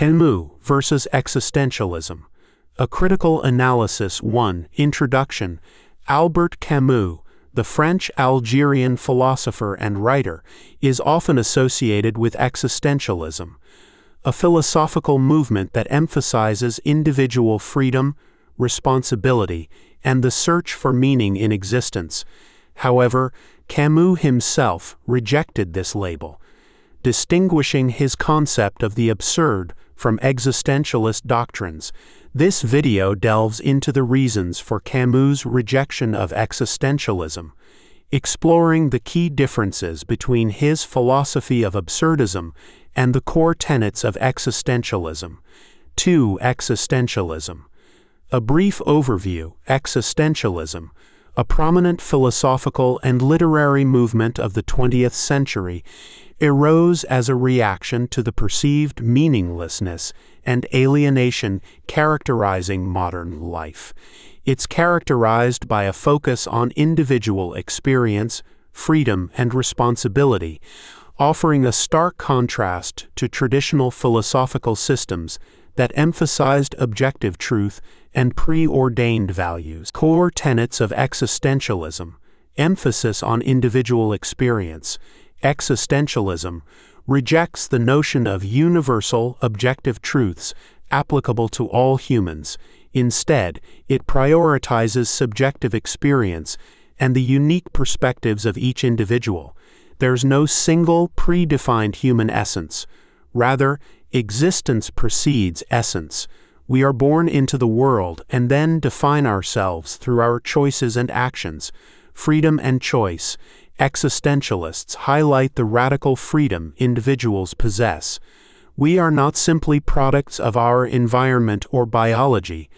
Camus versus Existentialism. A Critical Analysis 1. Introduction. Albert Camus, the French-Algerian philosopher and writer, is often associated with existentialism, a philosophical movement that emphasizes individual freedom, responsibility, and the search for meaning in existence. However, Camus himself rejected this label, distinguishing his concept of the absurd from existentialist doctrines. This video delves into the reasons for Camus' rejection of existentialism, exploring the key differences between his philosophy of absurdism and the core tenets of existentialism. 2. Existentialism. A brief overview. Existentialism, a prominent philosophical and literary movement of the 20th century, arose as a reaction to the perceived meaninglessness and alienation characterizing modern life. It's characterized by a focus on individual experience, freedom, and responsibility, offering a stark contrast to traditional philosophical systems that emphasized objective truth and preordained values. Core tenets of existentialism. Emphasis on individual experience. Existentialism rejects the notion of universal, objective truths applicable to all humans. Instead, it prioritizes subjective experience and the unique perspectives of each individual. There's no single, predefined human essence. Rather, existence precedes essence. We are born into the world and then define ourselves through our choices and actions. Freedom and choice. Existentialists highlight the radical freedom individuals possess. We are not simply products of our environment or biology,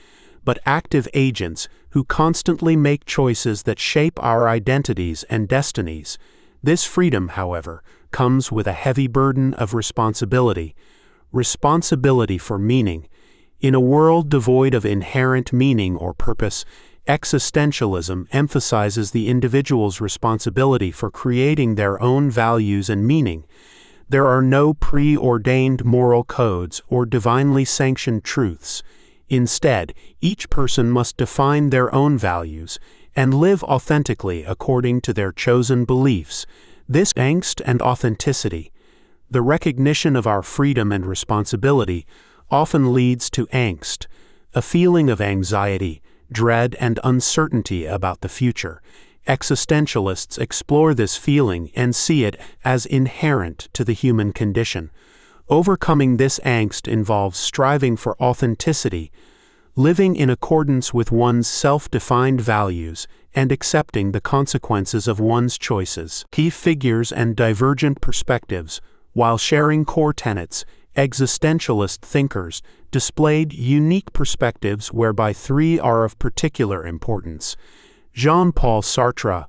but active agents who constantly make choices that shape our identities and destinies. This freedom, however, comes with a heavy burden of responsibility. Responsibility for meaning. In a world devoid of inherent meaning or purpose, existentialism emphasizes the individual's responsibility for creating their own values and meaning. There are no preordained moral codes or divinely sanctioned truths. Instead, each person must define their own values and live authentically according to their chosen beliefs. This angst and authenticity, the recognition of our freedom and responsibility, often leads to angst, a feeling of anxiety, dread, and uncertainty about the future. Existentialists explore this feeling and see it as inherent to the human condition. Overcoming this angst involves striving for authenticity, living in accordance with one's self-defined values, and accepting the consequences of one's choices. Key figures and divergent perspectives. While sharing core tenets, existentialist thinkers displayed unique perspectives whereby three are of particular importance: Jean-Paul Sartre,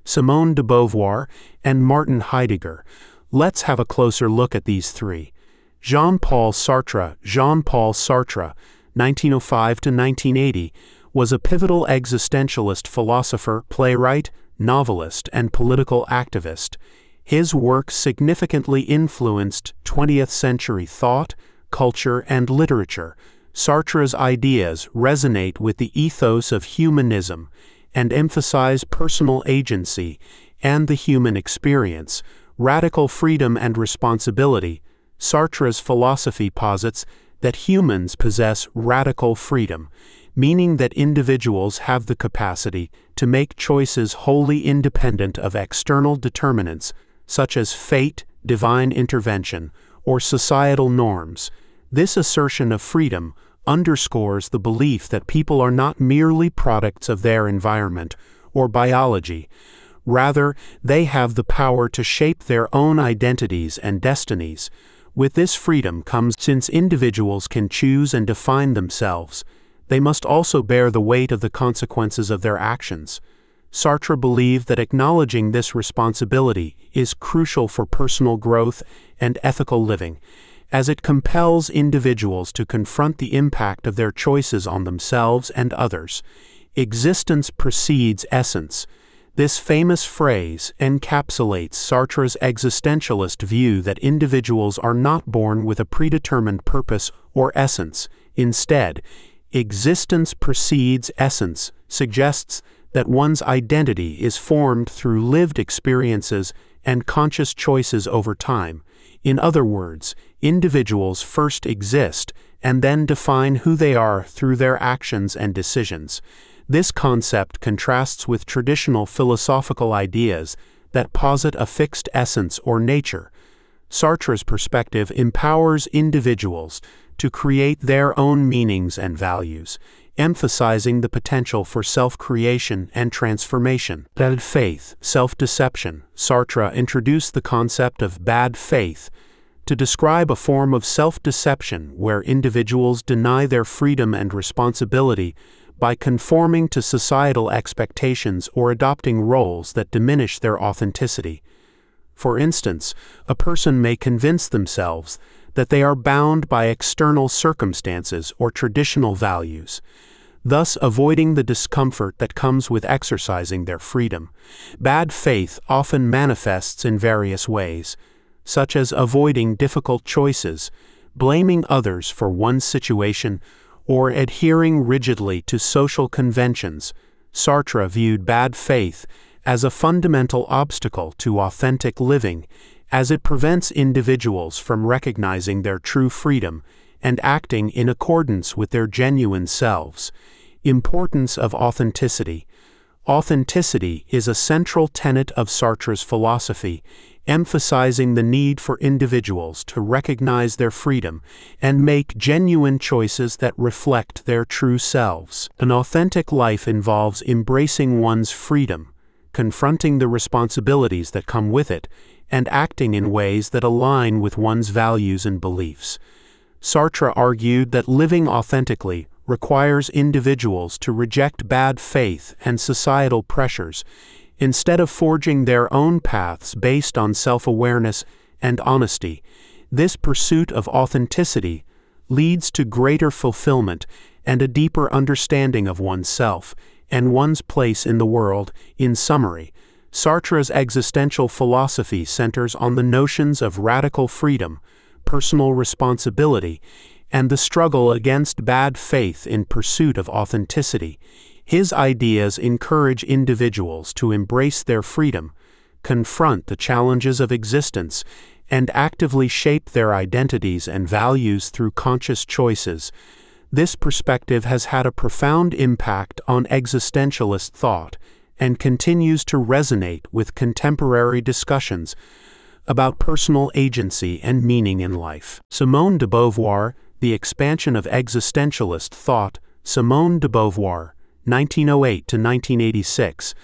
Simone de Beauvoir, and Martin Heidegger. Let's have a closer look at these three. Jean-Paul Sartre. Jean-Paul Sartre, 1905 to 1980, was a pivotal existentialist philosopher, playwright, novelist, and political activist. His work significantly influenced 20th century thought, culture, and literature. Sartre's ideas resonate with the ethos of humanism and emphasize personal agency and the human experience, radical freedom and responsibility. Sartre's philosophy posits that humans possess radical freedom, meaning that individuals have the capacity to make choices wholly independent of external determinants, such as fate, divine intervention, or societal norms. This assertion of freedom underscores the belief that people are not merely products of their environment or biology. Rather, they have the power to shape their own identities and destinies. With this freedom comes, since individuals can choose and define themselves, they must also bear the weight of the consequences of their actions. Sartre believed that acknowledging this responsibility is crucial for personal growth and ethical living, as it compels individuals to confront the impact of their choices on themselves and others. Existence precedes essence. This famous phrase encapsulates Sartre's existentialist view that individuals are not born with a predetermined purpose or essence. Instead, existence precedes essence suggests that one's identity is formed through lived experiences and conscious choices over time. In other words, individuals first exist and then define who they are through their actions and decisions. This concept contrasts with traditional philosophical ideas that posit a fixed essence or nature. Sartre's perspective empowers individuals to create their own meanings and values, emphasizing the potential for self-creation and transformation. Bad faith, self-deception. Sartre introduced the concept of bad faith to describe a form of self-deception where individuals deny their freedom and responsibility by conforming to societal expectations or adopting roles that diminish their authenticity. For instance, a person may convince themselves that they are bound by external circumstances or traditional values, thus avoiding the discomfort that comes with exercising their freedom. Bad faith often manifests in various ways, such as avoiding difficult choices, blaming others for one's situation, or adhering rigidly to social conventions. Sartre viewed bad faith as a fundamental obstacle to authentic living, as it prevents individuals from recognizing their true freedom and acting in accordance with their genuine selves. Importance of authenticity. Authenticity is a central tenet of Sartre's philosophy, emphasizing the need for individuals to recognize their freedom and make genuine choices that reflect their true selves. An authentic life involves embracing one's freedom, confronting the responsibilities that come with it, and acting in ways that align with one's values and beliefs. Sartre argued that living authentically requires individuals to reject bad faith and societal pressures, instead of forging their own paths based on self-awareness and honesty. This pursuit of authenticity leads to greater fulfillment and a deeper understanding of oneself and one's place in the world. In summary, Sartre's existential philosophy centers on the notions of radical freedom, personal responsibility, and the struggle against bad faith in pursuit of authenticity. His ideas encourage individuals to embrace their freedom, confront the challenges of existence, and actively shape their identities and values through conscious choices. This perspective has had a profound impact on existentialist thought and continues to resonate with contemporary discussions about personal agency and meaning in life. Simone de Beauvoir, The Expansion of Existentialist Thought. Simone de Beauvoir, 1908 to 1986,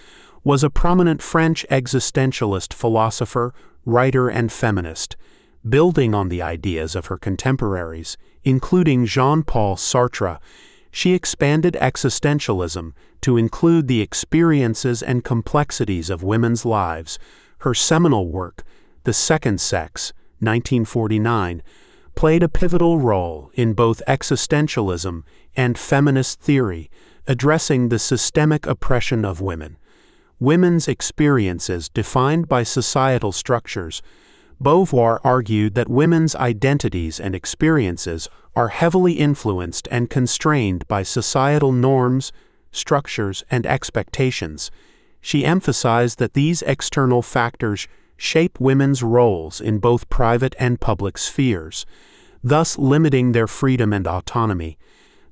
was a prominent French existentialist philosopher, writer, and feminist. Building on the ideas of her contemporaries, including Jean-Paul Sartre, she expanded existentialism to include the experiences and complexities of women's lives. Her seminal work, The Second Sex, 1949, played a pivotal role in both existentialism and feminist theory, addressing the systemic oppression of women. Women's experiences defined by societal structures. Beauvoir argued that women's identities and experiences are heavily influenced and constrained by societal norms, structures, and expectations. She emphasized that these external factors shape women's roles in both private and public spheres, thus limiting their freedom and autonomy.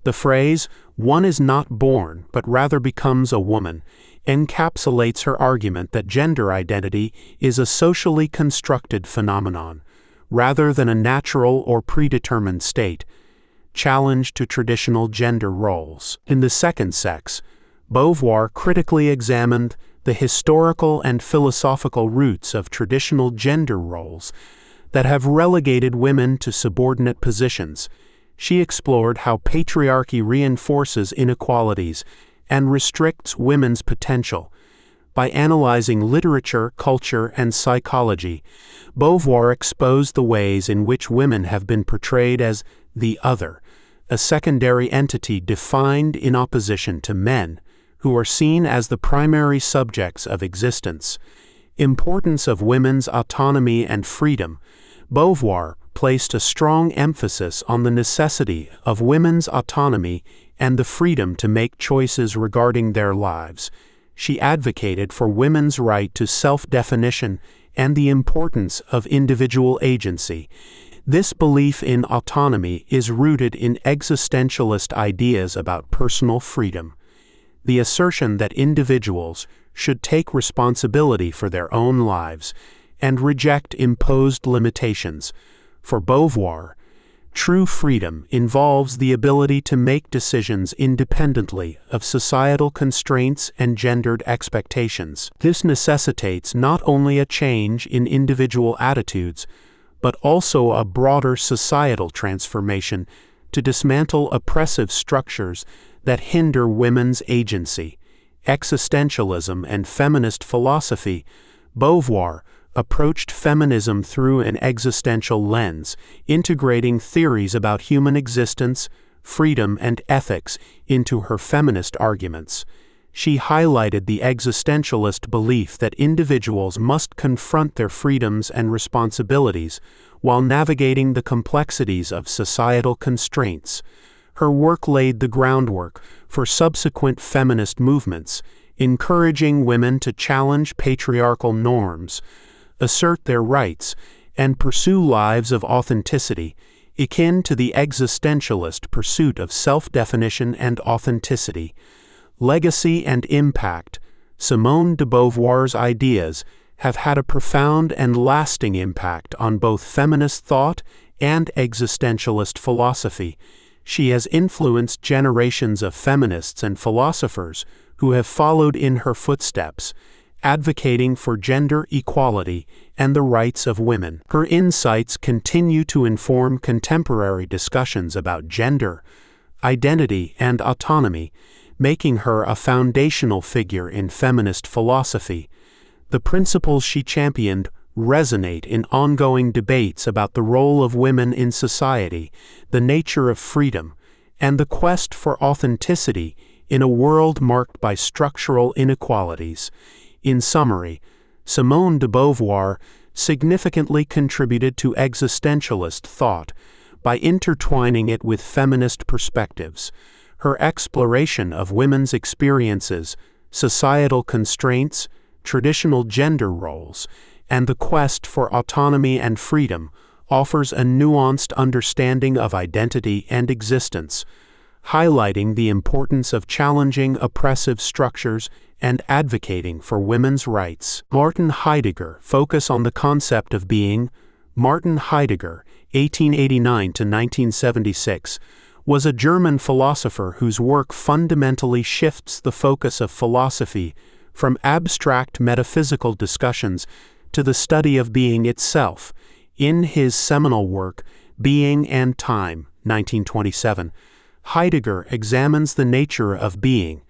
The phrase, "one is not born, but rather becomes a woman," encapsulates her argument that gender identity is a socially constructed phenomenon, rather than a natural or predetermined state. Challenge to traditional gender roles. In The Second Sex, Beauvoir critically examined the historical and philosophical roots of traditional gender roles that have relegated women to subordinate positions. She explored how patriarchy reinforces inequalities and restricts women's potential. By analyzing literature, culture, and psychology, Beauvoir exposed the ways in which women have been portrayed as the other, a secondary entity defined in opposition to men, who are seen as the primary subjects of existence. Importance of women's autonomy and freedom. Beauvoir placed a strong emphasis on the necessity of women's autonomy and the freedom to make choices regarding their lives. She advocated for women's right to self-definition and the importance of individual agency. This belief in autonomy is rooted in existentialist ideas about personal freedom. The assertion that individuals should take responsibility for their own lives and reject imposed limitations. For Beauvoir, true freedom involves the ability to make decisions independently of societal constraints and gendered expectations. This necessitates not only a change in individual attitudes, but also a broader societal transformation to dismantle oppressive structures that hinder women's agency. Existentialism and feminist philosophy. Beauvoir approached feminism through an existential lens, integrating theories about human existence, freedom, and ethics into her feminist arguments. She highlighted the existentialist belief that individuals must confront their freedoms and responsibilities while navigating the complexities of societal constraints. Her work laid the groundwork for subsequent feminist movements, encouraging women to challenge patriarchal norms, assert their rights, and pursue lives of authenticity, akin to the existentialist pursuit of self-definition and authenticity. Legacy and impact. Simone de Beauvoir's ideas have had a profound and lasting impact on both feminist thought and existentialist philosophy. She has influenced generations of feminists and philosophers who have followed in her footsteps, advocating for gender equality and the rights of women. Her insights continue to inform contemporary discussions about gender, identity, and autonomy, making her a foundational figure in feminist philosophy. The principles she championed resonate in ongoing debates about the role of women in society, the nature of freedom, and the quest for authenticity in a world marked by structural inequalities. In summary, Simone de Beauvoir significantly contributed to existentialist thought by intertwining it with feminist perspectives. Her exploration of women's experiences, societal constraints, traditional gender roles, and the quest for autonomy and freedom offers a nuanced understanding of identity and existence, highlighting the importance of challenging oppressive structures and advocating for women's rights. Martin Heidegger. Focus on the concept of being. Martin Heidegger, 1889 to 1976, was a German philosopher whose work fundamentally shifts the focus of philosophy from abstract metaphysical discussions to the study of being itself. In his seminal work, Being and Time, 1927, Heidegger examines the nature of being,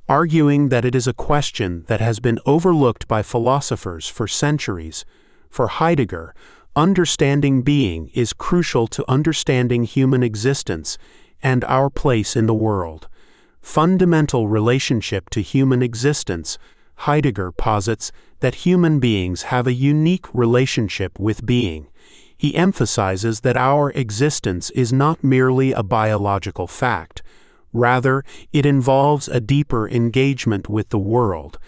arguing that it is a question that has been overlooked by philosophers for centuries. For Heidegger, understanding being is crucial to understanding human existence and our place in the world. Fundamental relationship to human existence. Heidegger posits that human beings have a unique relationship with being. He emphasizes that our existence is not merely a biological fact. Rather, it involves a deeper engagement with the world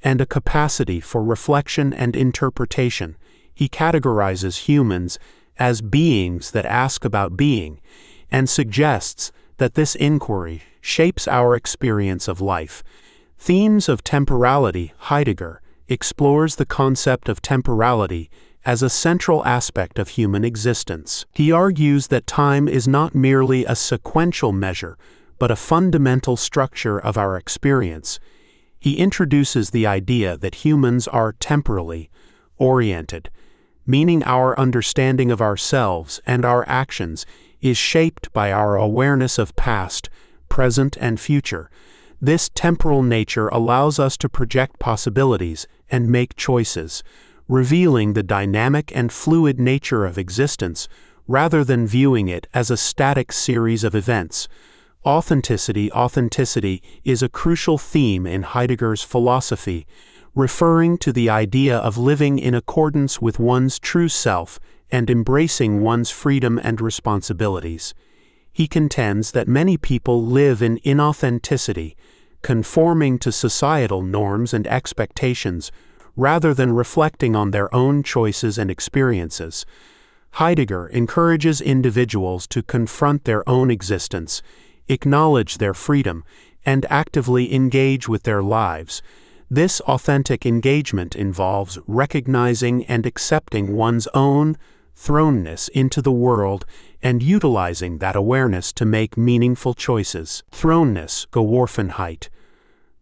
and a capacity for reflection and interpretation. He categorizes humans as beings that ask about being and suggests that this inquiry shapes our experience of life. Themes of temporality. Heidegger explores the concept of temporality as a central aspect of human existence. He argues that time is not merely a sequential measure, but a fundamental structure of our experience. He introduces the idea that humans are temporally oriented, meaning our understanding of ourselves and our actions is shaped by our awareness of past, present, and future. This temporal nature allows us to project possibilities and make choices, revealing the dynamic and fluid nature of existence rather than viewing it as a static series of events. Authenticity is a crucial theme in Heidegger's philosophy, referring to the idea of living in accordance with one's true self and embracing one's freedom and responsibilities. He contends that many people live in inauthenticity, conforming to societal norms and expectations rather than reflecting on their own choices and experiences. Heidegger encourages individuals to confront their own existence, acknowledge their freedom, and actively engage with their lives. This authentic engagement involves recognizing and accepting one's own thrownness into the world and utilizing that awareness to make meaningful choices. Thrownness, Geworfenheit.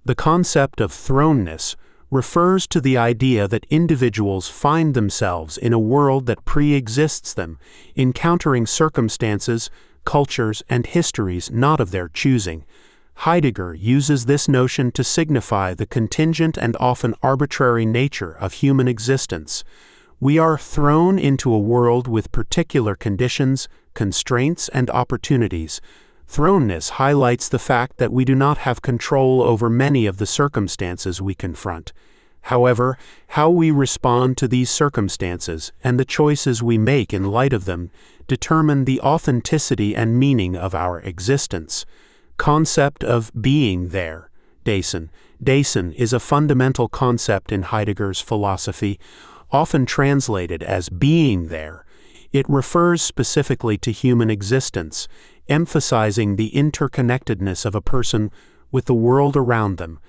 The concept of thrownness refers to the idea that individuals find themselves in a world that pre-exists them, encountering circumstances, cultures, and histories not of their choosing. Heidegger uses this notion to signify the contingent and often arbitrary nature of human existence. We are thrown into a world with particular conditions, constraints, and opportunities. Thrownness highlights the fact that we do not have control over many of the circumstances we confront. However, how we respond to these circumstances and the choices we make in light of them determine the authenticity and meaning of our existence. Concept of being there, Dasein. Dasein is a fundamental concept in Heidegger's philosophy, often translated as being there. It refers specifically to human existence, emphasizing the interconnectedness of a person with the world around them.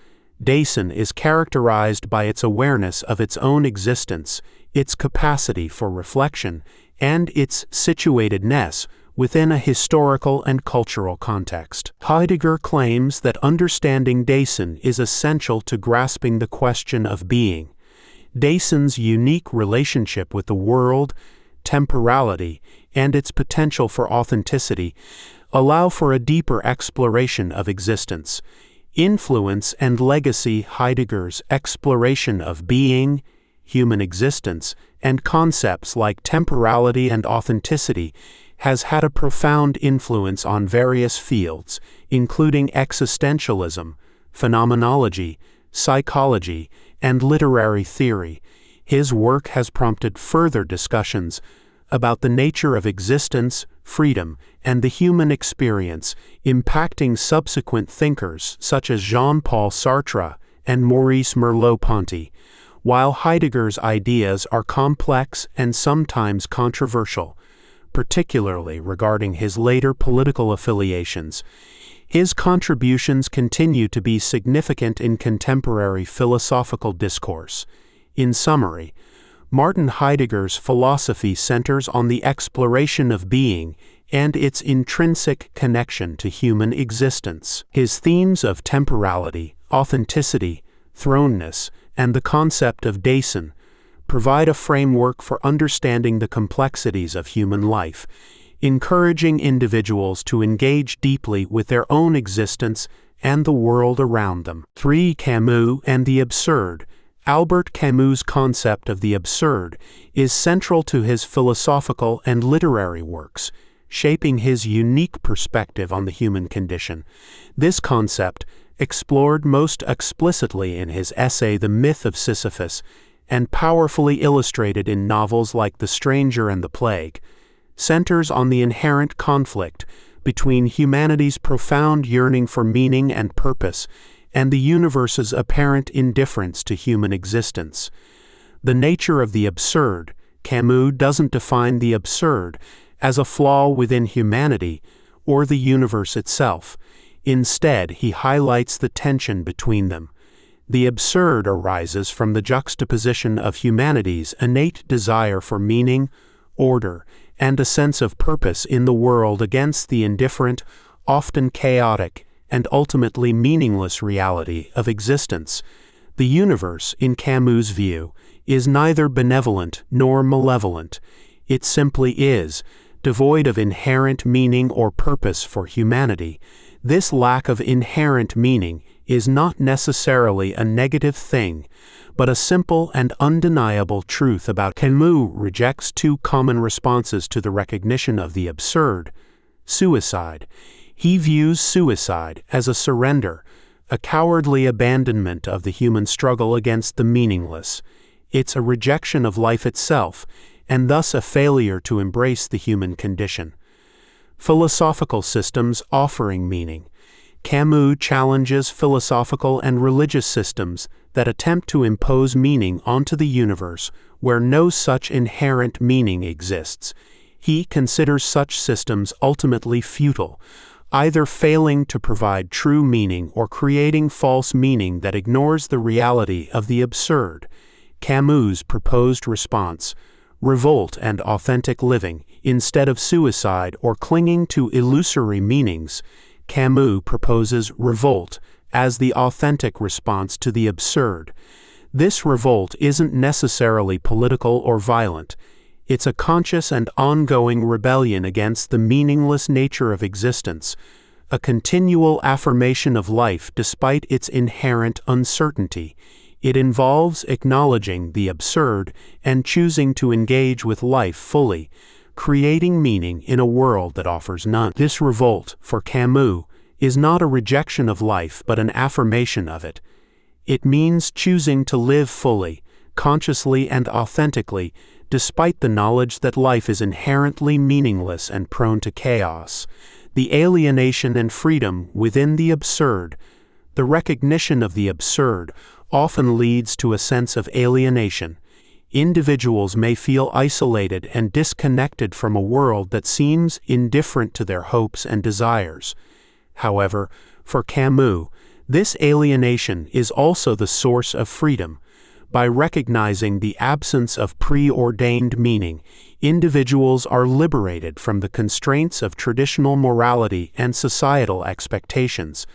Dasein is characterized by its awareness of its own existence, its capacity for reflection, and its situatedness within a historical and cultural context. Heidegger claims that understanding Dasein is essential to grasping the question of being. Dasein's unique relationship with the world, temporality, and its potential for authenticity allow for a deeper exploration of existence. Influence and legacy. Heidegger's exploration of being, human existence, and concepts like temporality and authenticity has had a profound influence on various fields, including existentialism, phenomenology, psychology, and literary theory. His work has prompted further discussions about the nature of existence, freedom, and the human experience, impacting subsequent thinkers such as Jean-Paul Sartre and Maurice Merleau-Ponty. While Heidegger's ideas are complex and sometimes controversial, particularly regarding his later political affiliations, his contributions continue to be significant in contemporary philosophical discourse. In summary, Martin Heidegger's philosophy centers on the exploration of being and its intrinsic connection to human existence. His themes of temporality, authenticity, thrownness, and the concept of Dasein provide a framework for understanding the complexities of human life, encouraging individuals to engage deeply with their own existence and the world around them. 3. Camus and the absurd. Albert Camus' concept of the absurd is central to his philosophical and literary works, shaping his unique perspective on the human condition. This concept, explored most explicitly in his essay The Myth of Sisyphus, and powerfully illustrated in novels like The Stranger and the Plague, centers on the inherent conflict between humanity's profound yearning for meaning and purpose and the universe's apparent indifference to human existence. The nature of the absurd. Camus doesn't define the absurd as a flaw within humanity or the universe itself. Instead, he highlights the tension between them. The absurd arises from the juxtaposition of humanity's innate desire for meaning, order, and a sense of purpose in the world against the indifferent, often chaotic, and ultimately meaningless reality of existence. The universe, in Camus' view, is neither benevolent nor malevolent. It simply is, devoid of inherent meaning or purpose for humanity. This lack of inherent meaning is not necessarily a negative thing, but a simple and undeniable truth about. Camus rejects two common responses to the recognition of the absurd: suicide. He views suicide as a surrender, a cowardly abandonment of the human struggle against the meaningless. It's a rejection of life itself, and thus a failure to embrace the human condition. Philosophical systems offering meaning. Camus challenges philosophical and religious systems that attempt to impose meaning onto the universe where no such inherent meaning exists. He considers such systems ultimately futile, either failing to provide true meaning or creating false meaning that ignores the reality of the absurd. Camus' proposed response: revolt and authentic living, instead of suicide or clinging to illusory meanings. Camus proposes revolt as the authentic response to the absurd. This revolt isn't necessarily political or violent. It's a conscious and ongoing rebellion against the meaningless nature of existence, a continual affirmation of life despite its inherent uncertainty. It involves acknowledging the absurd and choosing to engage with life fully, creating meaning in a world that offers none. This revolt, for Camus, is not a rejection of life but an affirmation of it. It means choosing to live fully, consciously and authentically, despite the knowledge that life is inherently meaningless and prone to chaos. The alienation and freedom within the absurd. The recognition of the absurd often leads to a sense of alienation. Individuals may feel isolated and disconnected from a world that seems indifferent to their hopes and desires. However, for Camus, this alienation is also the source of freedom. By recognizing the absence of preordained meaning, individuals are liberated from the constraints of traditional morality and societal expectations,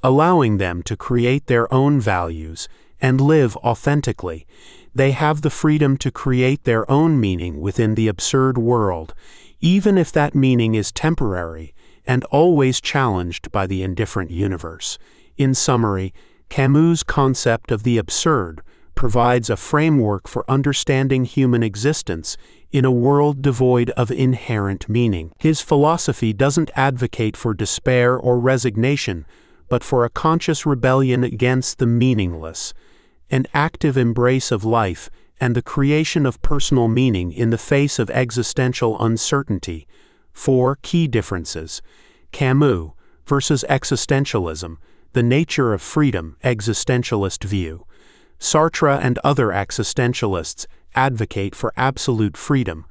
allowing them to create their own values and live authentically. They have the freedom to create their own meaning within the absurd world, even if that meaning is temporary and always challenged by the indifferent universe. In summary, Camus' concept of the absurd provides a framework for understanding human existence in a world devoid of inherent meaning. His philosophy doesn't advocate for despair or resignation, but for a conscious rebellion against the meaningless, an active embrace of life, and the creation of personal meaning in the face of existential uncertainty. 4 key differences. Camus versus existentialism, the nature of freedom, existentialist view. Sartre and other existentialists advocate for absolute freedom,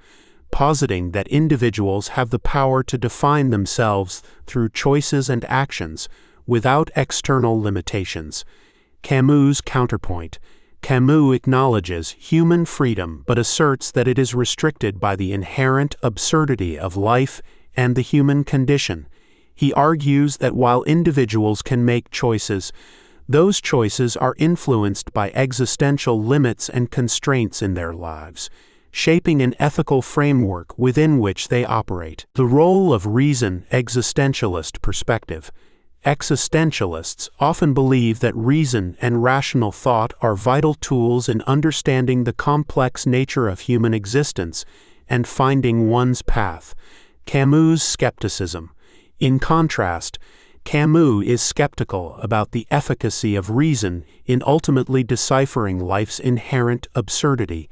positing that individuals have the power to define themselves through choices and actions without external limitations. Camus' counterpoint. Camus acknowledges human freedom but asserts that it is restricted by the inherent absurdity of life and the human condition. He argues that while individuals can make choices, those choices are influenced by existential limits and constraints in their lives, shaping an ethical framework within which they operate. The role of reason, existentialist perspective. Existentialists often believe that reason and rational thought are vital tools in understanding the complex nature of human existence and finding one's path. Camus' skepticism. In contrast, Camus is skeptical about the efficacy of reason in ultimately deciphering life's inherent absurdity.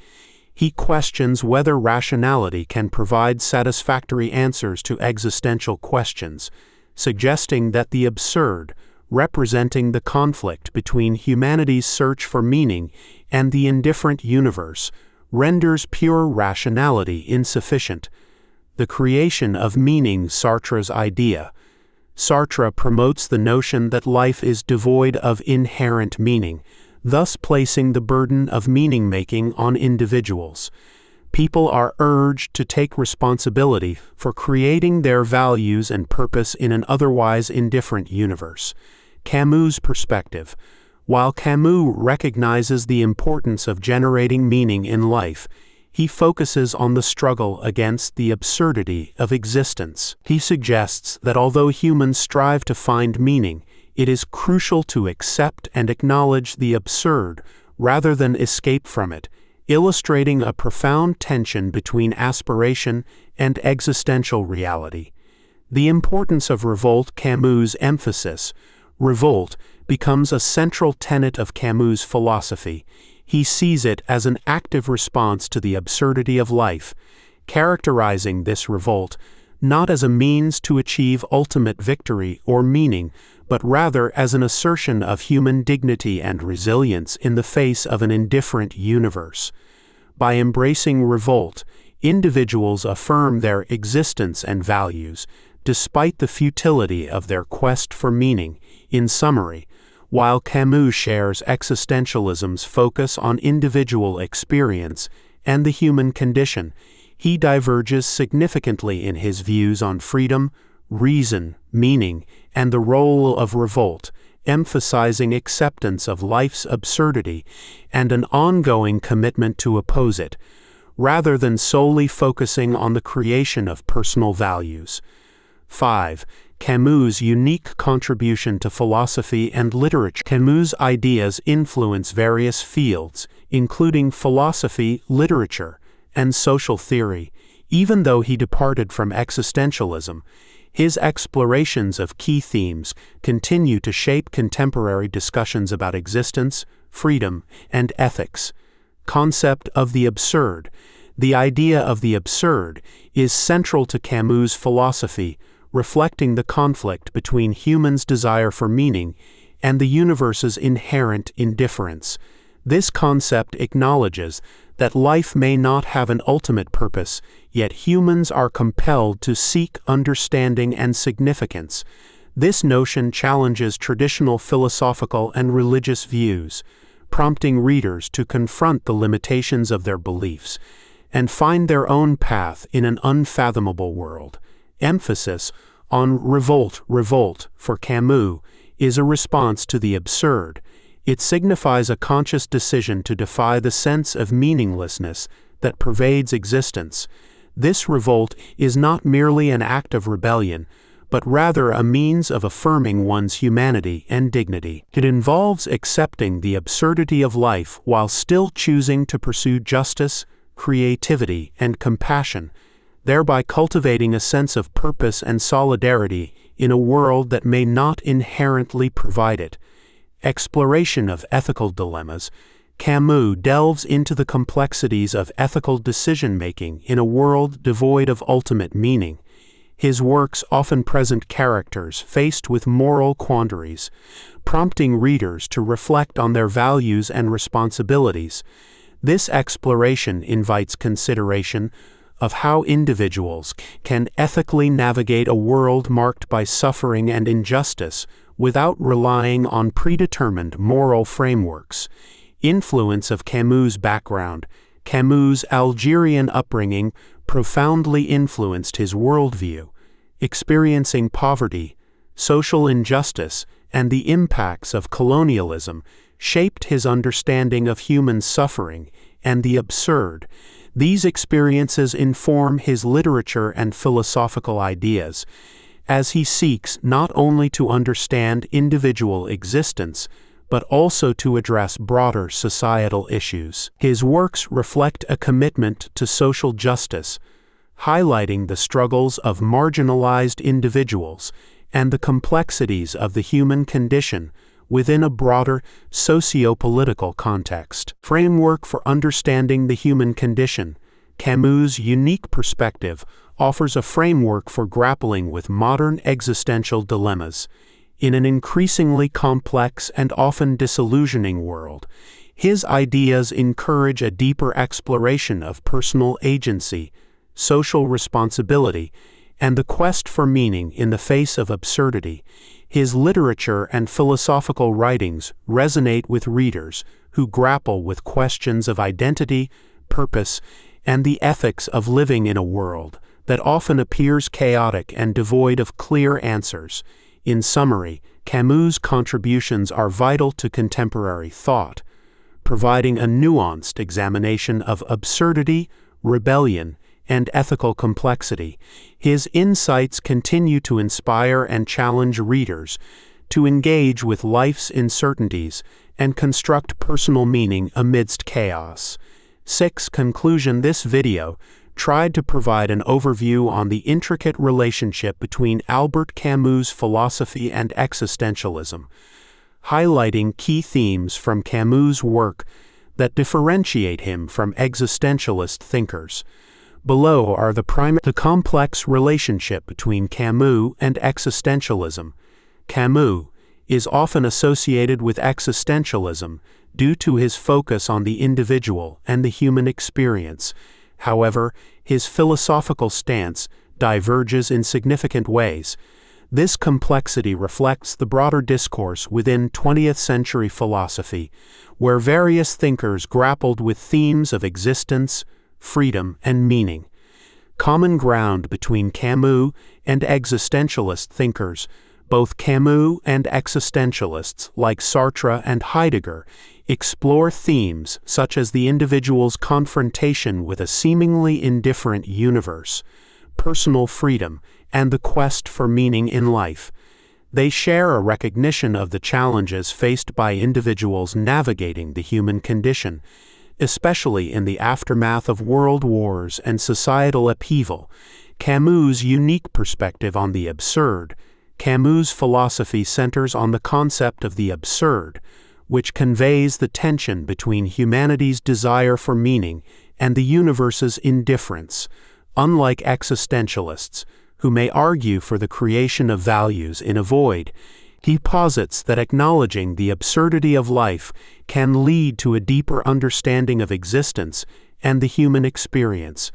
He questions whether rationality can provide satisfactory answers to existential questions, suggesting that the absurd, representing the conflict between humanity's search for meaning and the indifferent universe, renders pure rationality insufficient. The creation of meaning, Sartre's idea. Sartre promotes the notion that life is devoid of inherent meaning, thus placing the burden of meaning-making on individuals. People are urged to take responsibility for creating their values and purpose in an otherwise indifferent universe. Camus' perspective. While Camus recognizes the importance of generating meaning in life, he focuses on the struggle against the absurdity of existence. He suggests that although humans strive to find meaning, it is crucial to accept and acknowledge the absurd rather than escape from it, illustrating a profound tension between aspiration and existential reality. The importance of revolt. Camus' emphasis. Revolt becomes a central tenet of Camus' philosophy. He sees it as an active response to the absurdity of life, characterizing this revolt not as a means to achieve ultimate victory or meaning, but rather as an assertion of human dignity and resilience in the face of an indifferent universe. By embracing revolt, individuals affirm their existence and values, despite the futility of their quest for meaning. In summary, while Camus shares existentialism's focus on individual experience and the human condition, he diverges significantly in his views on freedom, reason, meaning, and the role of revolt, emphasizing acceptance of life's absurdity and an ongoing commitment to oppose it, rather than solely focusing on the creation of personal values. 5. Camus' unique contribution to philosophy and literature. Camus' ideas influence various fields, including philosophy, literature, and social theory. Even though he departed from existentialism, his explorations of key themes continue to shape contemporary discussions about existence, freedom, and ethics. Concept of the absurd. The idea of the absurd is central to Camus' philosophy, reflecting the conflict between humans' desire for meaning and the universe's inherent indifference. This concept acknowledges that life may not have an ultimate purpose, yet humans are compelled to seek understanding and significance. This notion challenges traditional philosophical and religious views, prompting readers to confront the limitations of their beliefs and find their own path in an unfathomable world. Emphasis on revolt. Revolt, for Camus, is a response to the absurd. It signifies a conscious decision to defy the sense of meaninglessness that pervades existence. This revolt is not merely an act of rebellion, but rather a means of affirming one's humanity and dignity. It involves accepting the absurdity of life while still choosing to pursue justice, creativity, and compassion, thereby cultivating a sense of purpose and solidarity in a world that may not inherently provide it. Exploration of ethical dilemmas. Camus delves into the complexities of ethical decision-making in a world devoid of ultimate meaning. His works often present characters faced with moral quandaries, prompting readers to reflect on their values and responsibilities. This exploration invites consideration of how individuals can ethically navigate a world marked by suffering and injustice without relying on predetermined moral frameworks. Influence of Camus' background. Camus' Algerian upbringing profoundly influenced his worldview. Experiencing poverty, social injustice, and the impacts of colonialism shaped his understanding of human suffering and the absurd. These experiences inform his literature and philosophical ideas, as he seeks not only to understand individual existence, but also to address broader societal issues. His works reflect a commitment to social justice, highlighting the struggles of marginalized individuals and the complexities of the human condition within a broader socio-political context. Framework for understanding the human condition. Camus' unique perspective offers a framework for grappling with modern existential dilemmas. In an increasingly complex and often disillusioning world, his ideas encourage a deeper exploration of personal agency, social responsibility, and the quest for meaning in the face of absurdity. His literature and philosophical writings resonate with readers who grapple with questions of identity, purpose, and the ethics of living in a world that often appears chaotic and devoid of clear answers. In summary, Camus' contributions are vital to contemporary thought, providing a nuanced examination of absurdity, rebellion, and ethical complexity. His insights continue to inspire and challenge readers to engage with life's uncertainties and construct personal meaning amidst chaos. 6. Conclusion. This video tried to provide an overview on the intricate relationship between Albert Camus' philosophy and existentialism, highlighting key themes from Camus' work that differentiate him from existentialist thinkers. Below are the complex relationship between Camus and existentialism. Camus is often associated with existentialism due to his focus on the individual and the human experience. However, his philosophical stance diverges in significant ways. This complexity reflects the broader discourse within 20th century philosophy, where various thinkers grappled with themes of existence, freedom, and meaning. Common ground between Camus and existentialist thinkers. Both Camus and existentialists, like Sartre and Heidegger, explore themes such as the individual's confrontation with a seemingly indifferent universe, personal freedom, and the quest for meaning in life. They share a recognition of the challenges faced by individuals navigating the human condition, especially in the aftermath of world wars and societal upheaval. Camus' unique perspective on the absurd. Camus' philosophy centers on the concept of the absurd, which conveys the tension between humanity's desire for meaning and the universe's indifference. Unlike existentialists, who may argue for the creation of values in a void, he posits that acknowledging the absurdity of life can lead to a deeper understanding of existence and the human experience.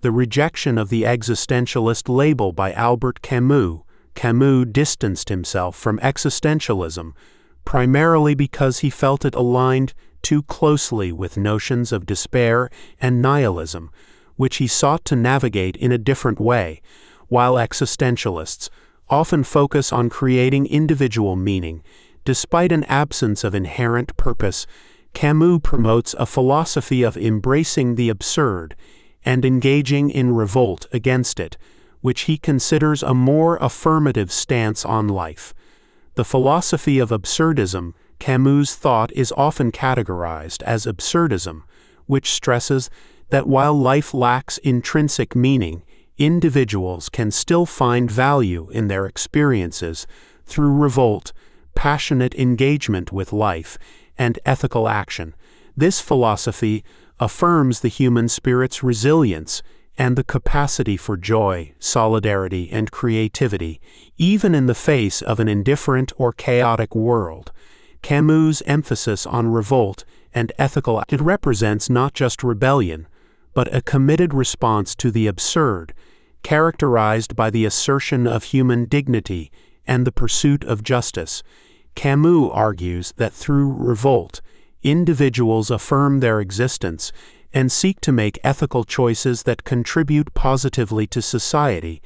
The rejection of the existentialist label by Albert Camus. Camus distanced himself from existentialism, primarily because he felt it aligned too closely with notions of despair and nihilism, which he sought to navigate in a different way. While existentialists often focus on creating individual meaning, despite an absence of inherent purpose, Camus promotes a philosophy of embracing the absurd and engaging in revolt against it, which he considers a more affirmative stance on life. The philosophy of absurdism. Camus' thought is often categorized as absurdism, which stresses that while life lacks intrinsic meaning, individuals can still find value in their experiences through revolt, passionate engagement with life, and ethical action. This philosophy affirms the human spirit's resilience and the capacity for joy, solidarity, and creativity, even in the face of an indifferent or chaotic world. Camus' emphasis on revolt and ethical action represents not just rebellion, but a committed response to the absurd, characterized by the assertion of human dignity and the pursuit of justice. Camus argues that through revolt, individuals affirm their existence and seek to make ethical choices that contribute positively to society,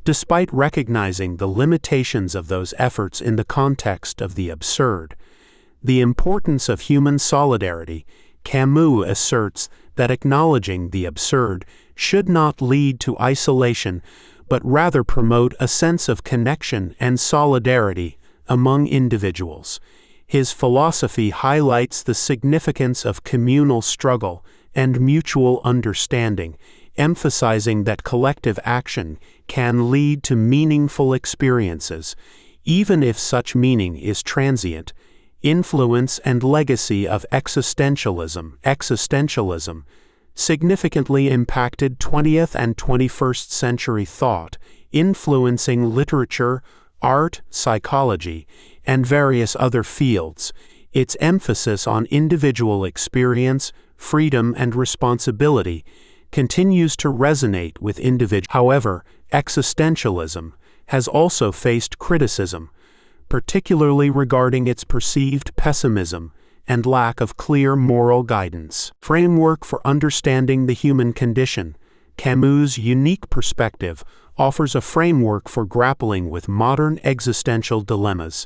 despite recognizing the limitations of those efforts in the context of the absurd. The importance of human solidarity. Camus asserts that acknowledging the absurd should not lead to isolation, but rather promote a sense of connection and solidarity among individuals. His philosophy highlights the significance of communal struggle and mutual understanding, emphasizing that collective action can lead to meaningful experiences, even if such meaning is transient. Influence and legacy of existentialism. Existentialism significantly impacted 20th and 21st century thought, influencing literature, art, psychology, and various other fields. Its emphasis on individual experience, freedom, and responsibility continues to resonate with individuals. However, existentialism has also faced criticism, particularly regarding its perceived pessimism and lack of clear moral guidance. Framework for understanding the human condition. Camus' unique perspective offers a framework for grappling with modern existential dilemmas.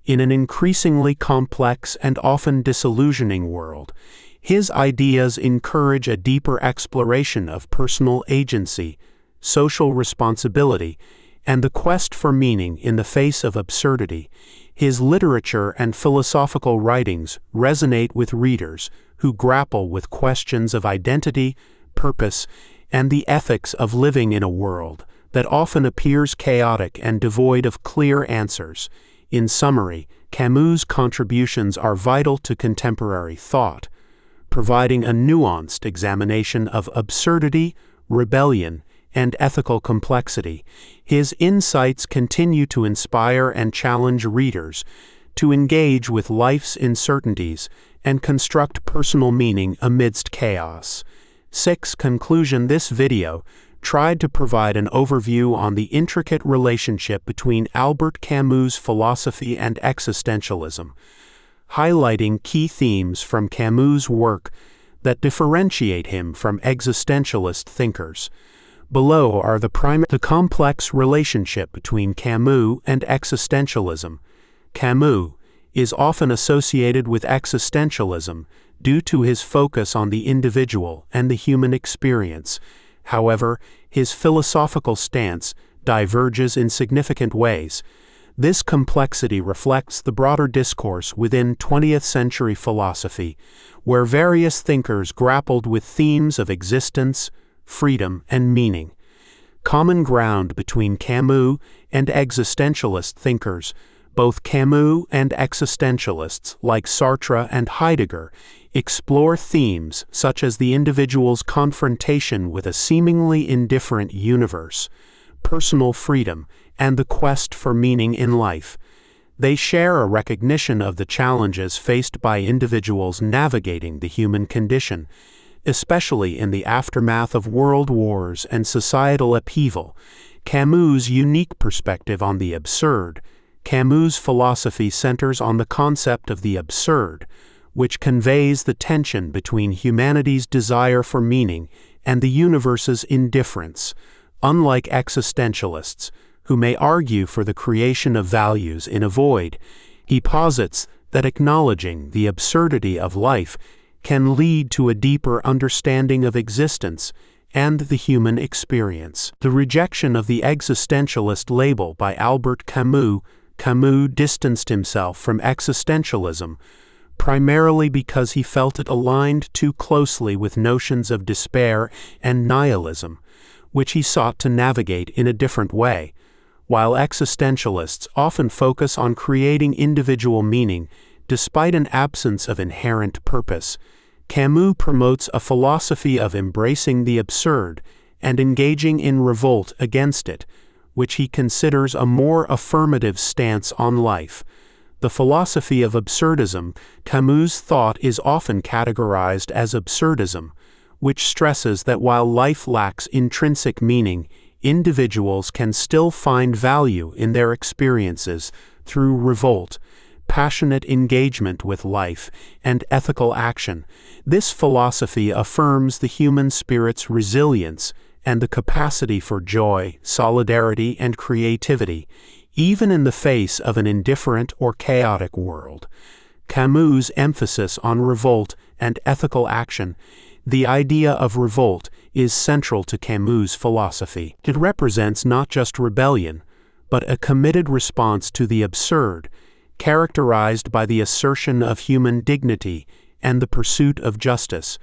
In an increasingly complex and often disillusioning world, his ideas encourage a deeper exploration of personal agency, social responsibility, and the quest for meaning in the face of absurdity. His literature and philosophical writings resonate with readers who grapple with questions of identity, purpose, and the ethics of living in a world that often appears chaotic and devoid of clear answers. In summary, Camus' contributions are vital to contemporary thought, providing a nuanced examination of absurdity, rebellion, and ethical complexity. His insights continue to inspire and challenge readers to engage with life's uncertainties and construct personal meaning amidst chaos. 6. Conclusion. This video tried to provide an overview on the intricate relationship between Albert Camus' philosophy and existentialism, highlighting key themes from Camus' work that differentiate him from existentialist thinkers. Below are the complex relationship between Camus and existentialism. Camus is often associated with existentialism due to his focus on the individual and the human experience. However, his philosophical stance diverges in significant ways. This complexity reflects the broader discourse within 20th-century philosophy, where various thinkers grappled with themes of existence, freedom, and meaning. Common ground between Camus and existentialist thinkers. Both Camus and existentialists, like Sartre and Heidegger, explore themes such as the individual's confrontation with a seemingly indifferent universe, personal freedom, and the quest for meaning in life. They share a recognition of the challenges faced by individuals navigating the human condition, especially in the aftermath of world wars and societal upheaval. Camus' unique perspective on the absurd. Camus' philosophy centers on the concept of the absurd, which conveys the tension between humanity's desire for meaning and the universe's indifference. Unlike existentialists, who may argue for the creation of values in a void, he posits that acknowledging the absurdity of life can lead to a deeper understanding of existence and the human experience. The rejection of the existentialist label by Albert Camus. Camus distanced himself from existentialism, primarily because he felt it aligned too closely with notions of despair and nihilism, which he sought to navigate in a different way. While existentialists often focus on creating individual meaning despite an absence of inherent purpose, Camus promotes a philosophy of embracing the absurd and engaging in revolt against it, which he considers a more affirmative stance on life. The philosophy of absurdism. Camus' thought is often categorized as absurdism, which stresses that while life lacks intrinsic meaning, individuals can still find value in their experiences through revolt, passionate engagement with life, and ethical action. This philosophy affirms the human spirit's resilience and the capacity for joy, solidarity, and creativity, even in the face of an indifferent or chaotic world. Camus' emphasis on revolt and ethical action. The idea of revolt is central to Camus' philosophy. It represents not just rebellion, but a committed response to the absurd, characterized by the assertion of human dignity and the pursuit of justice.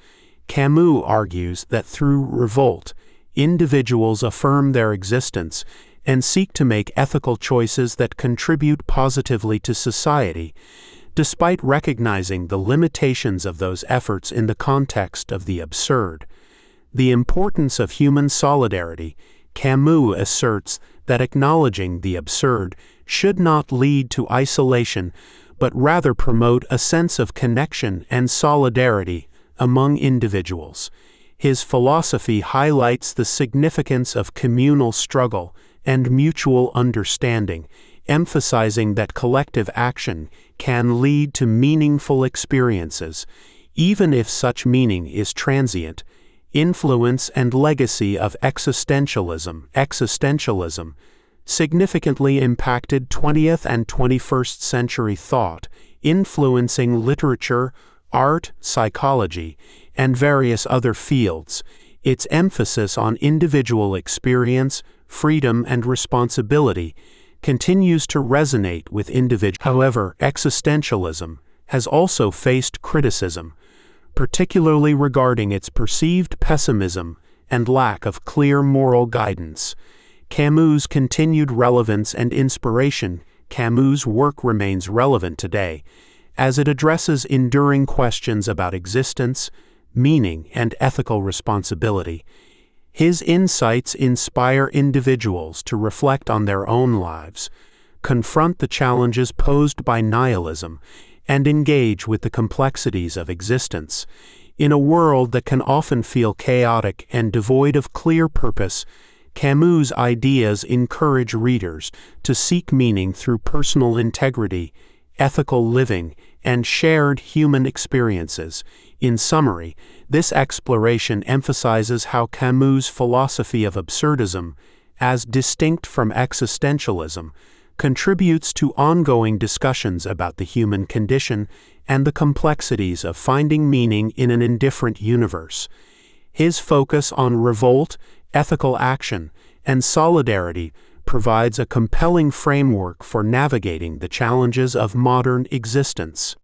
Camus argues that through revolt, individuals affirm their existence and seek to make ethical choices that contribute positively to society, despite recognizing the limitations of those efforts in the context of the absurd. The importance of human solidarity. Camus asserts that acknowledging the absurd should not lead to isolation, but rather promote a sense of connection and solidarity among individuals. His philosophy highlights the significance of communal struggle and mutual understanding, emphasizing that collective action can lead to meaningful experiences, even if such meaning is transient. Influence and legacy of existentialism. Existentialism significantly impacted 20th and 21st century thought, influencing literature, art, psychology, and various other fields. Its emphasis on individual experience, freedom, and responsibility continues to resonate with individuals. However, existentialism has also faced criticism, particularly regarding its perceived pessimism and lack of clear moral guidance. Camus' continued relevance and inspiration. Camus' work remains relevant today, as it addresses enduring questions about existence, meaning, and ethical responsibility. His insights inspire individuals to reflect on their own lives, confront the challenges posed by nihilism, and engage with the complexities of existence. In a world that can often feel chaotic and devoid of clear purpose, Camus' ideas encourage readers to seek meaning through personal integrity, ethical living, and shared human experiences. In summary, this exploration emphasizes how Camus' philosophy of absurdism, as distinct from existentialism, contributes to ongoing discussions about the human condition and the complexities of finding meaning in an indifferent universe. His focus on revolt, ethical action, and solidarity provides a compelling framework for navigating the challenges of modern existence.